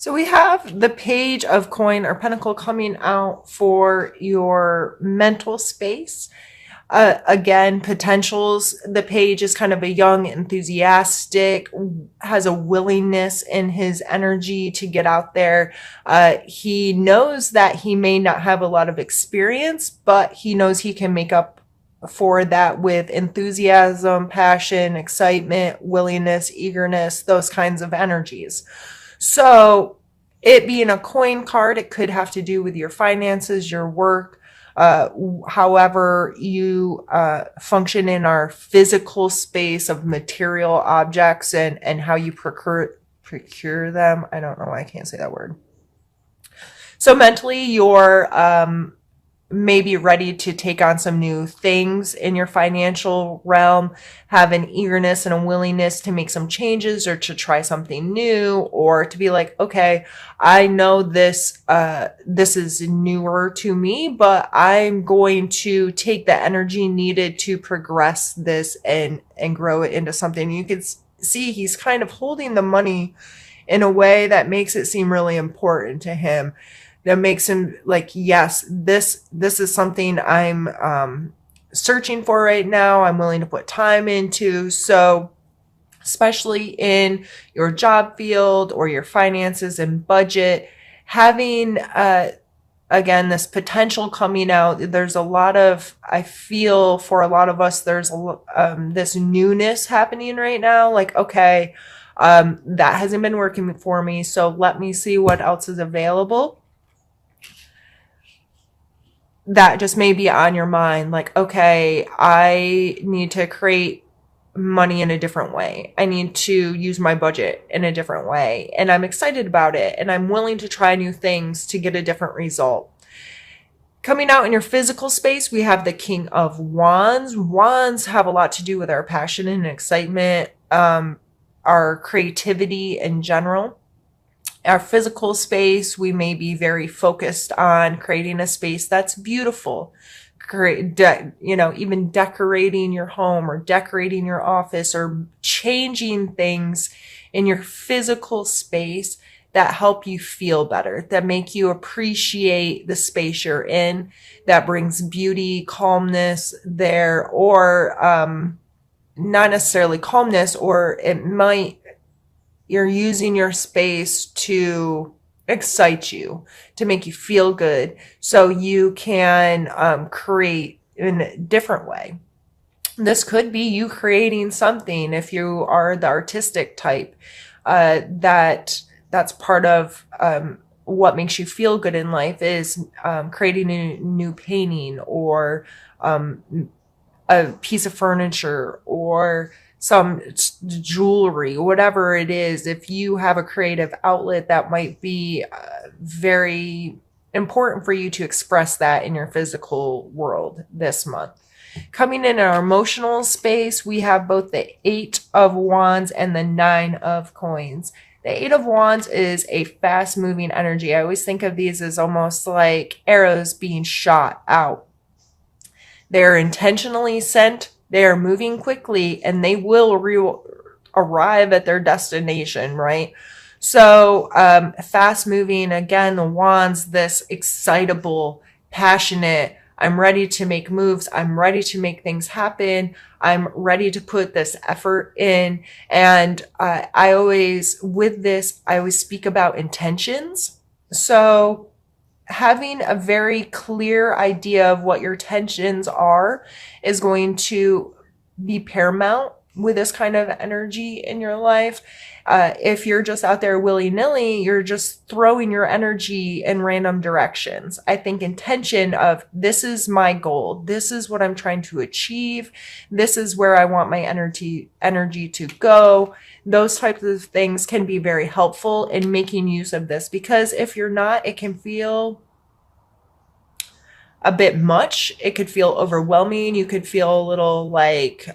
So we have the page of coin or pentacle coming out for your mental space. Again, potentials. The page is kind of a young, enthusiastic, has a willingness in his energy to get out there. He knows that he may not have a lot of experience, but he knows he can make up for that with enthusiasm, passion, excitement, willingness, eagerness, those kinds of energies. So, it being a coin card, it could have to do with your finances, your work, uh, however you function in our physical space of material objects and how you procure them. I don't know why I can't say that word. So mentally, you're maybe ready to take on some new things in your financial realm, have an eagerness and a willingness to make some changes or to try something new, or to be like, okay, I know this is newer to me, but I'm going to take the energy needed to progress this and grow it into something. You can see he's kind of holding the money in a way that makes it seem really important to him, that makes him like, yes, this is something I'm searching for right now. I'm willing to put time into. So especially in your job field or your finances and budget, having again this potential coming out. There's a lot of, I feel for a lot of us, there's this newness happening right now. Like, okay, that hasn't been working for me, so let me see what else is available. That just may be on your mind. Like, okay, I need to create money in a different way. I need to use my budget in a different way. And I'm excited about it. And I'm willing to try new things to get a different result. Coming out in your physical space, we have the King of Wands. Wands have a lot to do with our passion and excitement, our creativity in general. Our physical space, we may be very focused on creating a space that's beautiful. Even decorating your home or decorating your office or changing things in your physical space that help you feel better, that make you appreciate the space you're in, that brings beauty, calmness there, or not necessarily calmness, or it might, you're using your space to excite you, to make you feel good, so you can create in a different way. This could be you creating something if you are the artistic type. That's part of what makes you feel good in life is creating a new painting or a piece of furniture or some jewelry, whatever it is. If you have a creative outlet, that might be very important for you to express that in your physical world this month. Coming in our emotional space, we have both the Eight of Wands and the Nine of Coins. The Eight of Wands is a fast moving energy. I always think of these as almost like arrows being shot out. They're intentionally sent, they are moving quickly, and they will arrive at their destination, right? So, fast moving, again, the Wands, this excitable, passionate, I'm ready to make moves. I'm ready to make things happen. I'm ready to put this effort in. And I always speak about intentions. So having a very clear idea of what your intentions are is going to be paramount with this kind of energy in your life. If you're just out there willy-nilly, you're just throwing your energy in random directions. I think intention of, this is my goal, this is what I'm trying to achieve, this is where I want my energy to go. Those types of things can be very helpful in making use of this, because if you're not, it can feel a bit much. It could feel overwhelming. You could feel a little like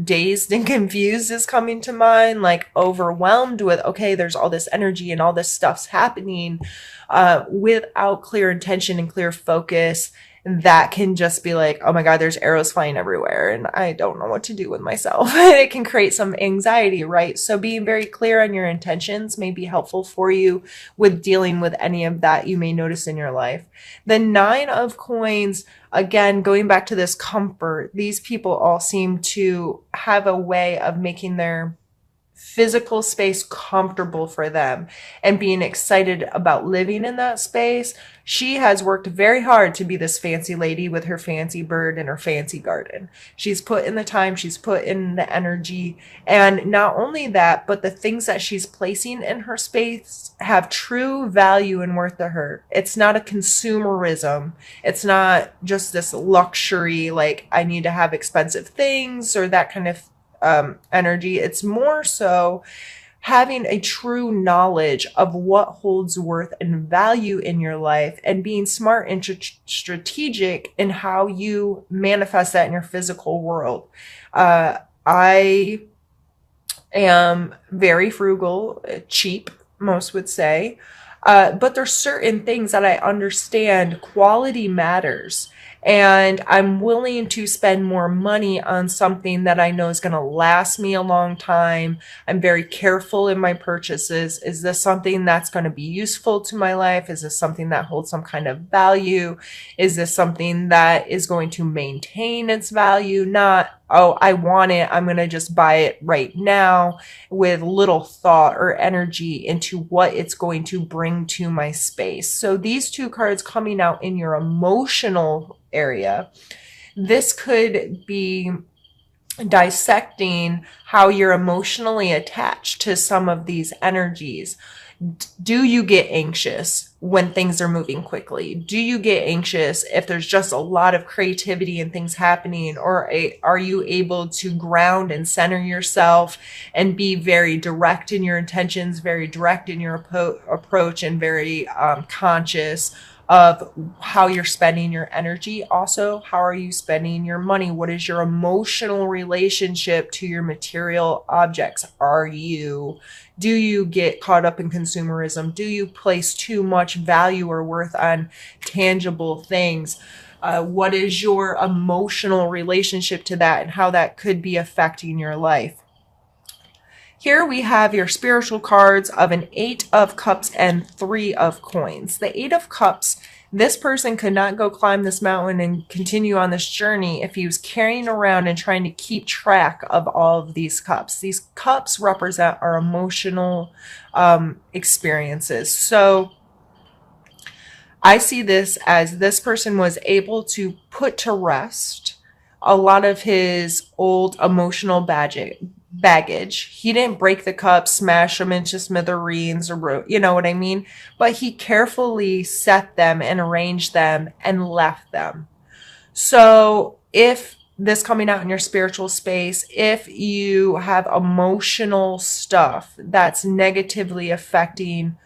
dazed and confused is coming to mind, like overwhelmed with, okay, there's all this energy and all this stuff's happening without clear intention and clear focus that can just be like, oh my God, there's arrows flying everywhere and I don't know what to do with myself. It can create some anxiety, right? So being very clear on your intentions may be helpful for you with dealing with any of that you may notice in your life. The Nine of Coins, again, going back to this comfort, these people all seem to have a way of making their physical space comfortable for them and being excited about living in that space. She has worked very hard to be this fancy lady with her fancy bird and her fancy garden. She's put in the time, she's put in the energy. And not only that, but the things that she's placing in her space have true value and worth to her. It's not a consumerism. It's not just this luxury, like I need to have expensive things or that kind of energy. It's more so having a true knowledge of what holds worth and value in your life and being smart and strategic in how you manifest that in your physical world. I am very frugal, cheap, most would say. But there's certain things that I understand quality matters. And I'm willing to spend more money on something that I know is going to last me a long time. I'm very careful in my purchases. Is this something that's going to be useful to my life? Is this something that holds some kind of value? Is this something that is going to maintain its value? Not, oh, I want it, I'm going to just buy it right now, with little thought or energy into what it's going to bring to my space. So these two cards coming out in your emotional area, this could be dissecting how you're emotionally attached to some of these energies. Do you get anxious when things are moving quickly? Do you get anxious if there's just a lot of creativity and things happening? Or are you able to ground and center yourself and be very direct in your intentions, very direct in your approach, and very conscious of how you're spending your energy? Also, how are you spending your money? What is your emotional relationship to your material objects? Do you get caught up in consumerism? Do you place too much value or worth on tangible things? What is your emotional relationship to that and how that could be affecting your life? Here we have your spiritual cards of an Eight of Cups and Three of Coins. The Eight of Cups, this person could not go climb this mountain and continue on this journey if he was carrying around and trying to keep track of all of these cups. These cups represent our emotional experiences. So I see this as this person was able to put to rest a lot of his old emotional baggage. He didn't break the cup, smash them into smithereens, or you know what I mean? But he carefully set them and arranged them and left them. So if this coming out in your spiritual space, if you have emotional stuff that's negatively affecting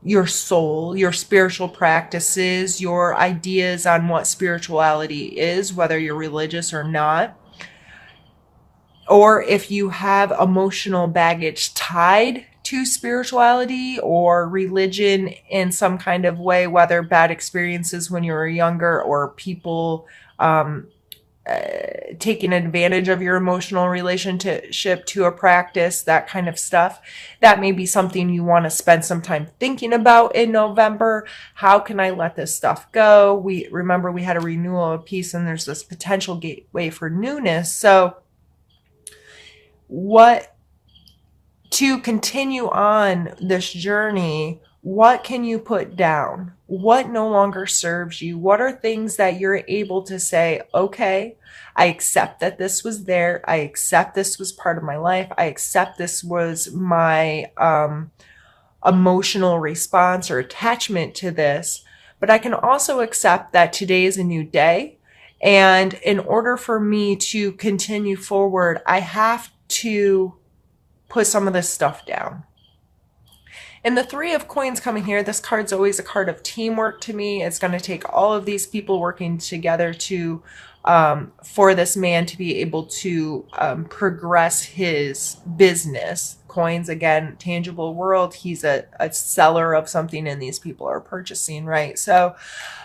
your soul, your spiritual practices, your ideas on what spirituality is, whether you're religious or not, or if you have emotional baggage tied to spirituality or religion in some kind of way, whether bad experiences when you were younger or people taking advantage of your emotional relationship to a practice, that kind of stuff, that may be something you want to spend some time thinking about in November. How can I let this stuff go? We had a renewal of peace, and there's this potential gateway for newness. So to continue on this journey, what can you put down? What no longer serves you? What are things that you're able to say, okay, I accept that this was there. I accept this was part of my life. I accept this was my emotional response or attachment to this. But I can also accept that today is a new day. And in order for me to continue forward, I have to put some of this stuff down. And the Three of Coins coming here, this card's always a card of teamwork to me. It's going to take all of these people working together to for this man to be able to progress his business. Coins, again, tangible world. He's a seller of something and these people are purchasing, right? So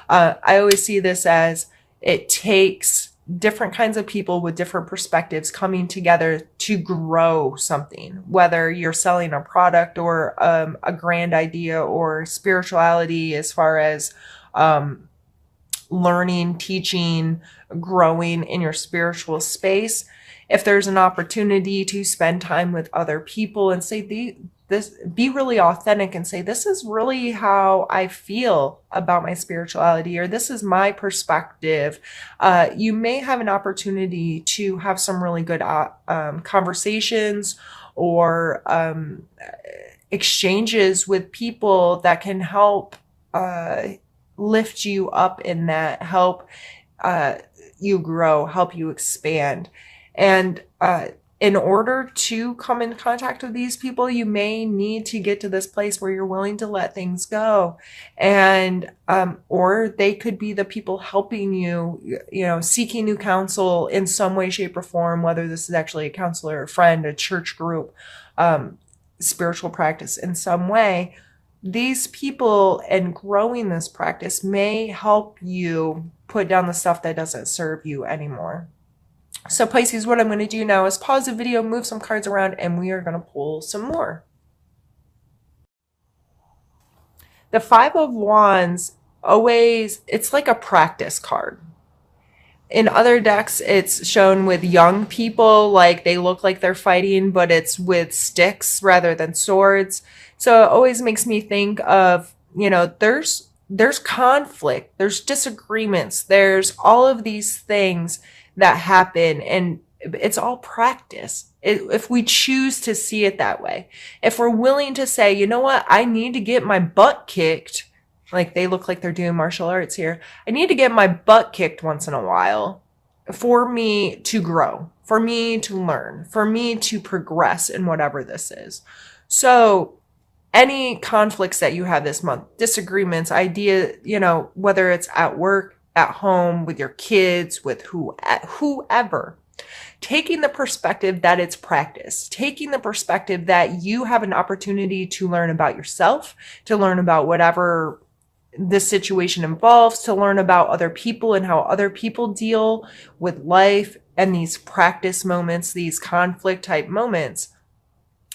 I always see this as it takes different kinds of people with different perspectives coming together to grow something, whether you're selling a product or a grand idea or spirituality as far as learning, teaching, growing in your spiritual space. If there's an opportunity to spend time with other people and say be really authentic and say, this is really how I feel about my spirituality, or this is my perspective. You may have an opportunity to have some really good conversations or exchanges with people that can help lift you up in that, help you grow, help you expand. And in order to come in contact with these people, you may need to get to this place where you're willing to let things go. And or they could be the people helping you, seeking new counsel in some way, shape, or form, whether this is actually a counselor, a friend, a church group, spiritual practice in some way. These people and growing this practice may help you put down the stuff that doesn't serve you anymore. So Pisces, what I'm going to do now is pause the video, move some cards around, and we are going to pull some more. The Five of Wands, always, it's like a practice card. In other decks, it's shown with young people, like they look like they're fighting, but it's with sticks rather than swords. So it always makes me think of, there's conflict, there's disagreements, there's all of these things that happen, and it's all practice. If we choose to see it that way, if we're willing to say, you know what, I need to get my butt kicked, like they look like they're doing martial arts here. I need to get my butt kicked once in a while for me to grow, for me to learn, for me to progress in whatever this is. So any conflicts that you have this month, disagreements, whether it's at work, at home, with your kids, with whoever, taking the perspective that it's practice, taking the perspective that you have an opportunity to learn about yourself, to learn about whatever this situation involves, to learn about other people and how other people deal with life and these practice moments, these conflict type moments,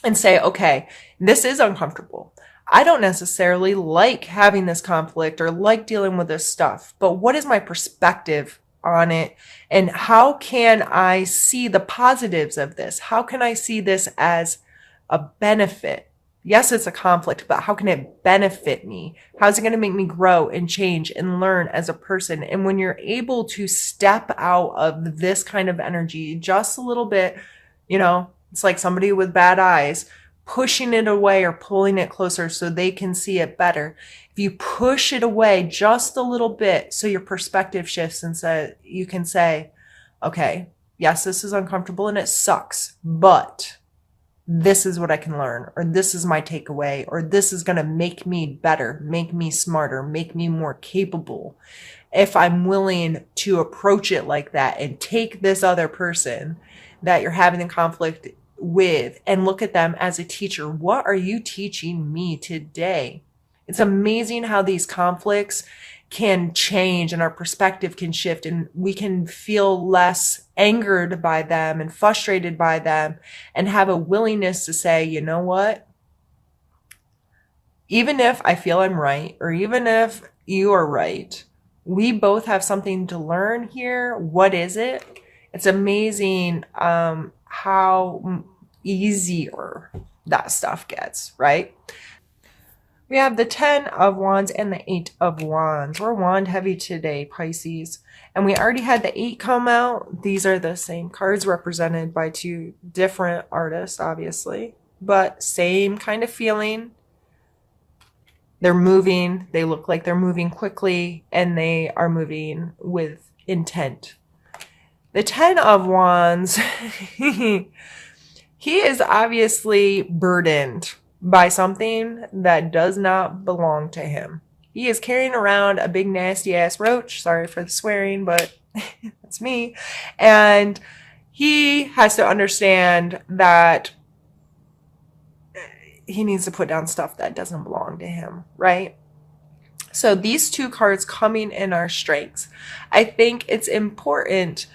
and say, okay, this is uncomfortable. I don't necessarily like having this conflict or like dealing with this stuff, but what is my perspective on it? And how can I see the positives of this? How can I see this as a benefit? Yes, it's a conflict, but how can it benefit me? How's it going to make me grow and change and learn as a person? And when you're able to step out of this kind of energy just a little bit, it's like somebody with bad eyes pushing it away or pulling it closer so they can see it better. If you push it away just a little bit so your perspective shifts and you can say, okay, yes, this is uncomfortable and it sucks, but this is what I can learn, or this is my takeaway, or this is going to make me better, make me smarter, make me more capable. If I'm willing to approach it like that and take this other person that you're having a conflict with and look at them as a teacher. What are you teaching me today? It's amazing how these conflicts can change and our perspective can shift and we can feel less angered by them and frustrated by them and have a willingness to say, you know what? Even if I feel I'm right, or even if you are right, we both have something to learn here. What is it? It's amazing how easier that stuff gets, right? We have the 10 of Wands and the 8 of Wands. We're wand heavy today, Pisces. And we already had the 8 come out. These are the same cards represented by two different artists, obviously, but same kind of feeling. They're moving. They look like they're moving quickly, and they are moving with intent. The 10 of Wands, he is obviously burdened. by something that does not belong to him. He is carrying around a big nasty ass roach. Sorry for the swearing, but that's me. And he has to understand that he needs to put down stuff that doesn't belong to him, right? So these two cards coming in are strengths. I think it's important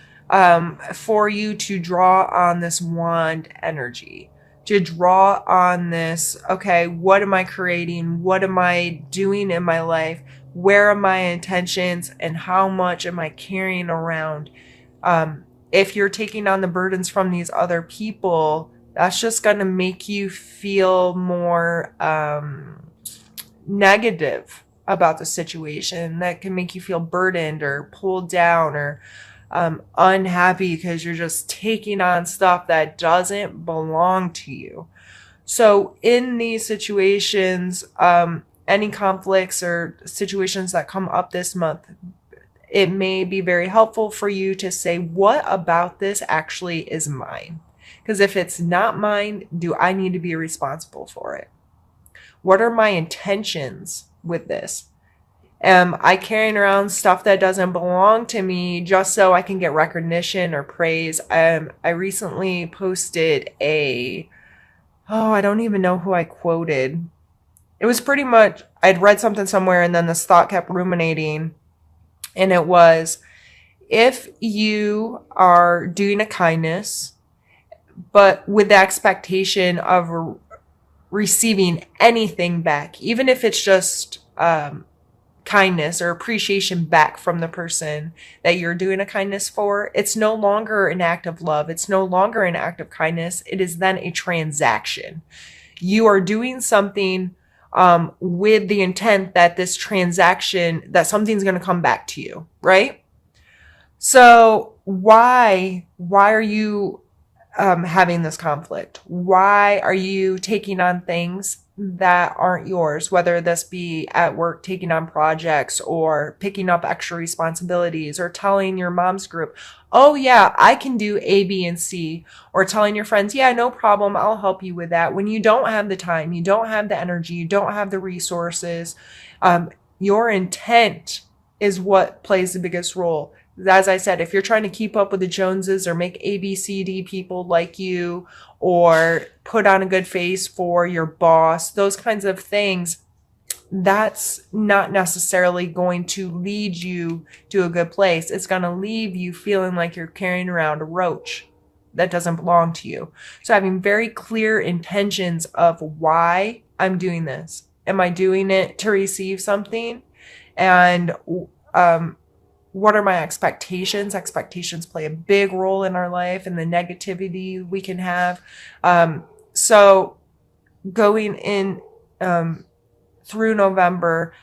for you to draw on this wand energy, to draw on this, okay, what am I creating? What am I doing in my life? Where are my intentions and how much am I carrying around? If you're taking on the burdens from these other people, that's just going to make you feel more negative about the situation. That can make you feel burdened or pulled down or unhappy because you're just taking on stuff that doesn't belong to you. So in these situations, any conflicts or situations that come up this month, it may be very helpful for you to say, what about this actually is mine? Because if it's not mine, do I need to be responsible for it? What are my intentions with this? Am I carrying around stuff that doesn't belong to me just so I can get recognition or praise? I recently posted I don't even know who I quoted. It was pretty much, I'd read something somewhere and then this thought kept ruminating. And it was, if you are doing a kindness, but with the expectation of receiving anything back, even if it's just kindness or appreciation back from the person that you're doing a kindness for, it's no longer an act of love. It's no longer an act of kindness. It is then a transaction. You are doing something with the intent that this transaction, that something's going to come back to you, right? So why are you having this conflict? Why are you taking on things that aren't yours, whether this be at work, taking on projects or picking up extra responsibilities or telling your mom's group, oh yeah, I can do A, B, and C, or telling your friends, yeah, no problem, I'll help you with that. When you don't have the time, you don't have the energy, you don't have the resources, your intent is what plays the biggest role. As I said, if you're trying to keep up with the Joneses or make A, B, C, D people like you, or put on a good face for your boss, those kinds of things, that's not necessarily going to lead you to a good place. It's going to leave you feeling like you're carrying around a roach that doesn't belong to you. So having very clear intentions of why I'm doing this. Am I doing it to receive something? And what are my expectations? Expectations play a big role in our life and the negativity we can have. So going in through November,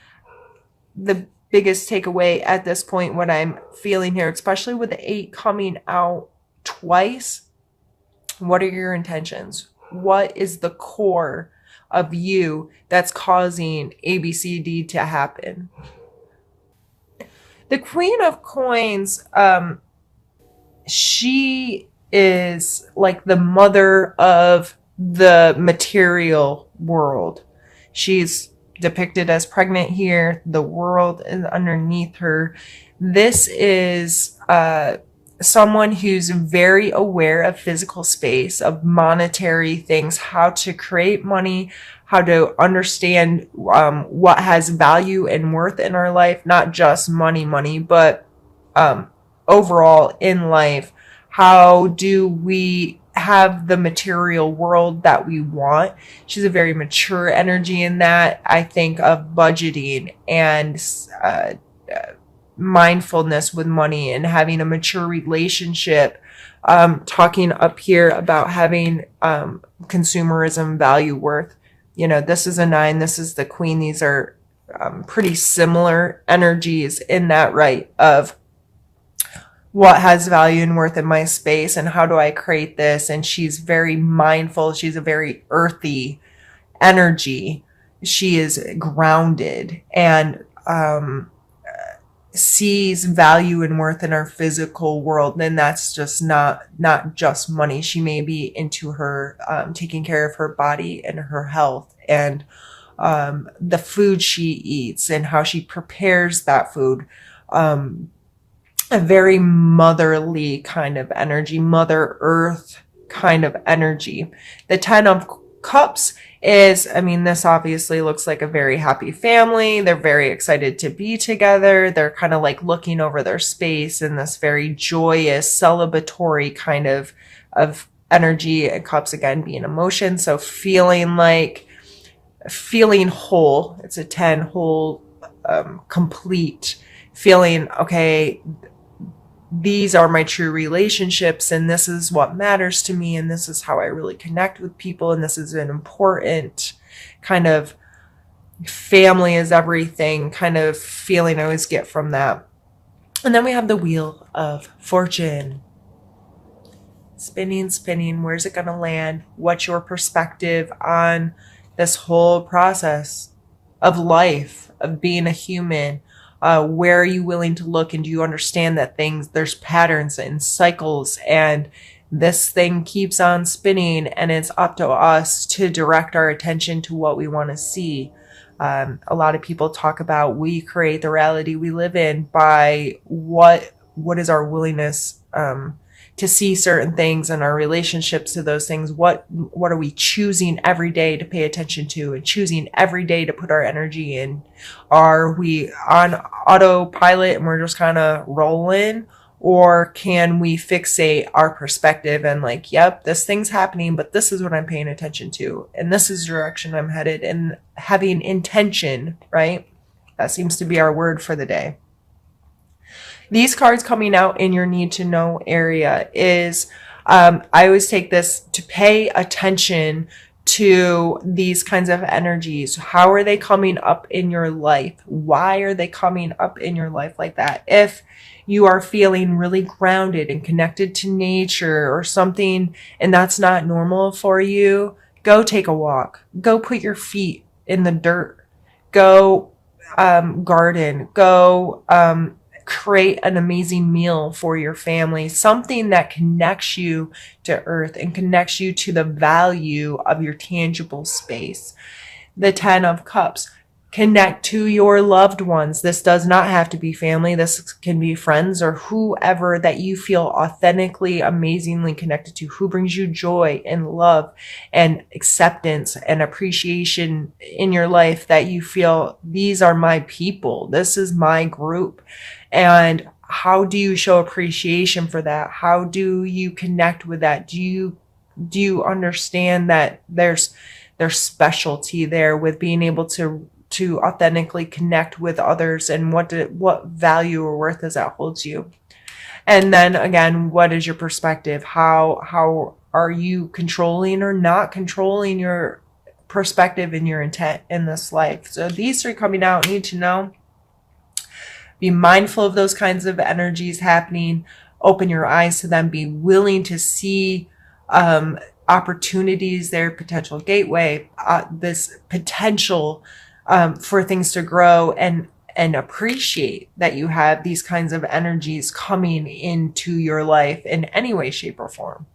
the biggest takeaway at this point, what I'm feeling here, especially with the 8 coming out twice, what are your intentions? What is the core of you that's causing ABCD to happen? The Queen of Coins, she is like the mother of the material world. She's depicted as pregnant here. The world is underneath her. This is someone who's very aware of physical space, of monetary things, how to create money, how to understand what has value and worth in our life, not just money, but overall in life. How do we have the material world that we want? She's a very mature energy in that. I think of budgeting and mindfulness with money and having a mature relationship. Talking up here about having consumerism, value, worth. You know, this is a 9, this is the Queen. These are pretty similar energies in that, right? Of what has value and worth in my space and how do I create this? And she's very mindful. She's a very earthy energy. She is grounded and sees value and worth in our physical world, then that's just not just money. She may be into her taking care of her body and her health, and the food she eats and how she prepares that food. A very motherly kind of energy, Mother Earth kind of energy. The 10 of Cups is, I mean, this obviously looks like a very happy family. They're very excited to be together. They're kind of like looking over their space in this very joyous, celebratory kind of energy. And Cups again being emotion. So feeling whole. It's a 10, whole, complete, feeling, okay, these are my true relationships, and this is what matters to me, and this is how I really connect with people, and this is an important kind of family is everything kind of feeling I always get from that. And then we have the Wheel of Fortune. Spinning, spinning. Where's it going to land? What's your perspective on this whole process of life, of being a human? Where are you willing to look, and do you understand that there's patterns and cycles, and this thing keeps on spinning, and it's up to us to direct our attention to what we want to see. A lot of people talk about we create the reality we live in by what is our willingness to see certain things and our relationships to those things. What are we choosing every day to pay attention to and choosing every day to put our energy in? Are we on autopilot and we're just kind of rolling? Or can we fixate our perspective and like, yep, this thing's happening, but this is what I'm paying attention to. And this is the direction I'm headed, and having intention, right? That seems to be our word for the day. These cards coming out in your need to know area is, I always take this to pay attention to these kinds of energies. How are they coming up in your life? Why are they coming up in your life like that? If you are feeling really grounded and connected to nature or something, and that's not normal for you, go take a walk. Go put your feet in the dirt. Go garden. Go create an amazing meal for your family, something that connects you to earth and connects you to the value of your tangible space. The 10 of Cups, connect to your loved ones. This does not have to be family. This can be friends or whoever that you feel authentically, amazingly connected to, who brings you joy and love and acceptance and appreciation in your life, that you feel these are my people. This is my group. And how do you show appreciation for that? How do you connect with that? Do you understand that there's specialty there with being able to authentically connect with others, and what value or worth does that holds you? And then again, what is your perspective? How are you controlling or not controlling your perspective and your intent in this life? So these three coming out, need to know. Be mindful of those kinds of energies happening. Open your eyes to them. Be willing to see opportunities there, potential gateway, this potential for things to grow, and appreciate that you have these kinds of energies coming into your life in any way, shape, or form.